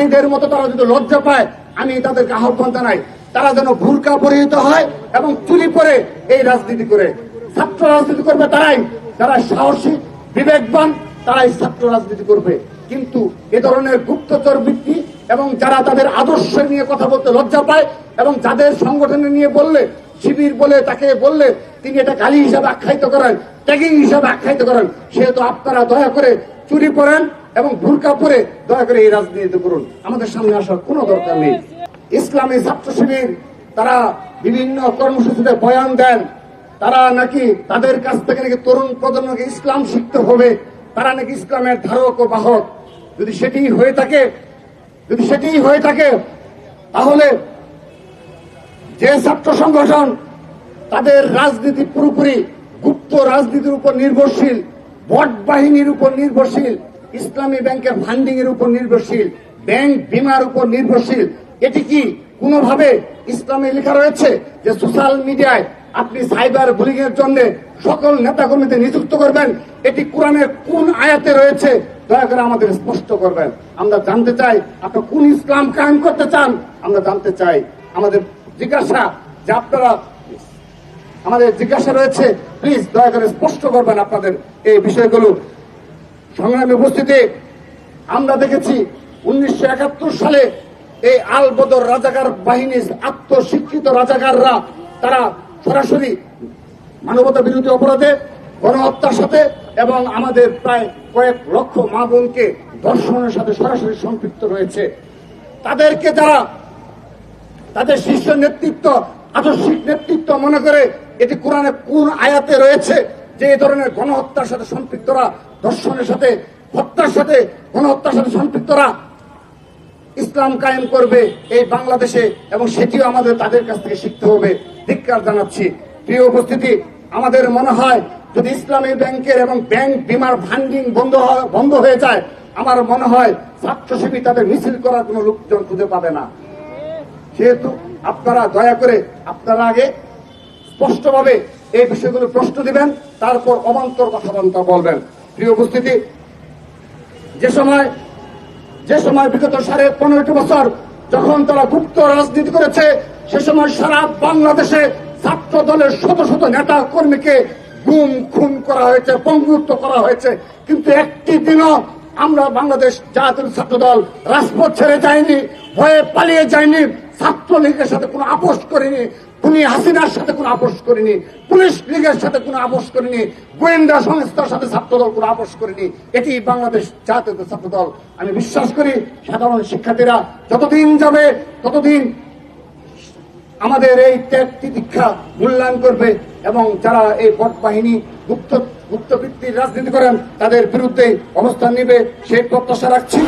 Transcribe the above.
নারীদের মতো তারা যদি লজ্জা পায়, আমি তাদেরকে আহ্বান জানাই তারা যেন বুরকা পরিহিত হয় এবং চুরি পরে এই রাজনীতি করে। ছাত্র রাজনীতি করবে তারাই, যারা সাহসী বিবেকবান, তারাই ছাত্র রাজনীতি করবে। কিন্তু এ ধরনের গুপ্তচর বৃত্তি এবং যারা তাদের আদর্শ নিয়ে কথা বলতে লজ্জা পায় এবং যাদের সংগঠনে নিয়ে বললে, শিবির বলে তাকে বললে তিনি এটা গালি হিসাবে আখ্যায়িত করেন, ট্যাগিং হিসাবে আখ্যায়িত করেন, সেহেতু আপনারা দয়া করে চুরি পরেন এবং বুরকা পরে দয়া করে এই রাজনীতি করুন। আমাদের সামনে আসার কোনো দরকার নেই। ইসলামী ছাত্র শিবির তারা বিভিন্ন কর্মসূচিতে বয়ান দেন, তারা নাকি তাদের কাছ থেকে নাকি তরুণ প্রজন্মকে ইসলাম শিখতে হবে, তারা নাকি ইসলামের ধারক ও বাহক। যদি সেটি হয়ে থাকে তাহলে যে ছাত্র সংগঠন তাদের রাজনীতি পুরোপুরি গুপ্ত রাজনীতির উপর নির্ভরশীল, ভোট বাহিনীর উপর নির্ভরশীল, ইসলামী ব্যাংকের ফান্ডিং এর উপর নির্ভরশীল, ব্যাংক বিমার উপর নির্ভরশীল, এটি কি কোনোভাবে ইসলামে লেখা রয়েছে যে সোশ্যাল মিডিয়ায় আপনি সাইবার বুলিং এর জন্য সকল নেতাকর্মীদের নিযুক্ত করবেন? এটি কোরআনের কোন আয়াতে রয়েছে? দয়া করে আমাদের স্পষ্ট করবেন। আমরা জানতে চাই আপনারা কোন ইসলাম কায়েম করতে চান, আমরা জানতে চাই। আমাদের জিজ্ঞাসা যে আপনারা, আমাদের জিজ্ঞাসা রয়েছে, প্লিজ দয়া করে স্পষ্ট করবেন আপনাদের এই বিষয়গুলো। সংগ্রামী উপস্থিতি, আমরা দেখেছি 1971 সালে এই আল বদর রাজাকার বাহিনীর আত্মস্বীকৃত রাজাকাররা তারা সরাসরি মানবতা বিরোধী অপরাধে, গণহত্যার সাথে এবং আমাদের প্রায় কয়েক লক্ষ মা বোনকে ধর্ষণের সাথে সরাসরি সম্পৃক্ত রয়েছে। তাদেরকে যারা তাদের শীর্ষ নেতৃত্ব, আদর্শিক নেতৃত্ব মনে করে এটি কোরআনে কোন আয়াতে রয়েছে যে এই ধরনের গণহত্যার সাথে সম্পৃক্তরা, ধর্ষণের সাথে, হত্যার সাথে, গণহত্যার সাথে সম্পৃক্তরা ইসলাম কায়েম করবে এই বাংলাদেশে, এবং সেটিও আমাদের তাদের কাছ থেকে শিখতে হবে। ধিক্কার জানাচ্ছি। প্রিয় উপস্থিতি, আমাদের মনে হয় যদি ইসলামী ব্যাংকের এবং ব্যাংক বিমার ফান্ডিং বন্ধ হয়ে যায়, আমার মনে হয় ছাত্র শিবির তাদের মিছিল করার কোন লোকজন খুঁজে পাবে না। সেহেতু আপনারা দয়া করে আপনারা আগে স্পষ্টভাবে এই বিষয়গুলো প্রশ্ন দিবেন, তারপর অবান্তর কথাবার্তা বলবেন। প্রিয় উপস্থিতি, যে সময় বিগত 15.5 বছর যখন তারা গুপ্ত রাজনীতি করেছে, সে সময় সারা বাংলাদেশে ছাত্র দলের শত শত নেতা কর্মীকে গুম খুন করা হয়েছে, পঙ্গুত্ব করা হয়েছে, কিন্তু একটি দিনও আমরা বাংলাদেশ জাতীয় ছাত্র দল রাজপথ ছেড়ে যায়নি, ভয়ে পালিয়ে যায়নি, ছাত্রলীগের সাথে কোনো আপোষ করিনি, খুনি হাসিনার সাথে কোনো আপোষ করিনি, পুলিশ লীগের সাথে কোনো আপোষ করিনি, গোয়েন্দা সংস্থার সাথে ছাত্রদল কোনো আপোষ করিনি। এটি বাংলাদেশ জাতীয় ছাত্র দল। আমি বিশ্বাস করি সাধারণ শিক্ষার্থীরা যতদিন যাবে ততদিন আমাদের এই ত্যাগ তিতিক্ষা মূল্যায়ন করবে এবং যারা এই ভোট বাহিনী গুপ্তবৃত্তির রাজনীতি করেন তাদের বিরুদ্ধে অবস্থান নিবে, সেই প্রত্যাশা রাখছি।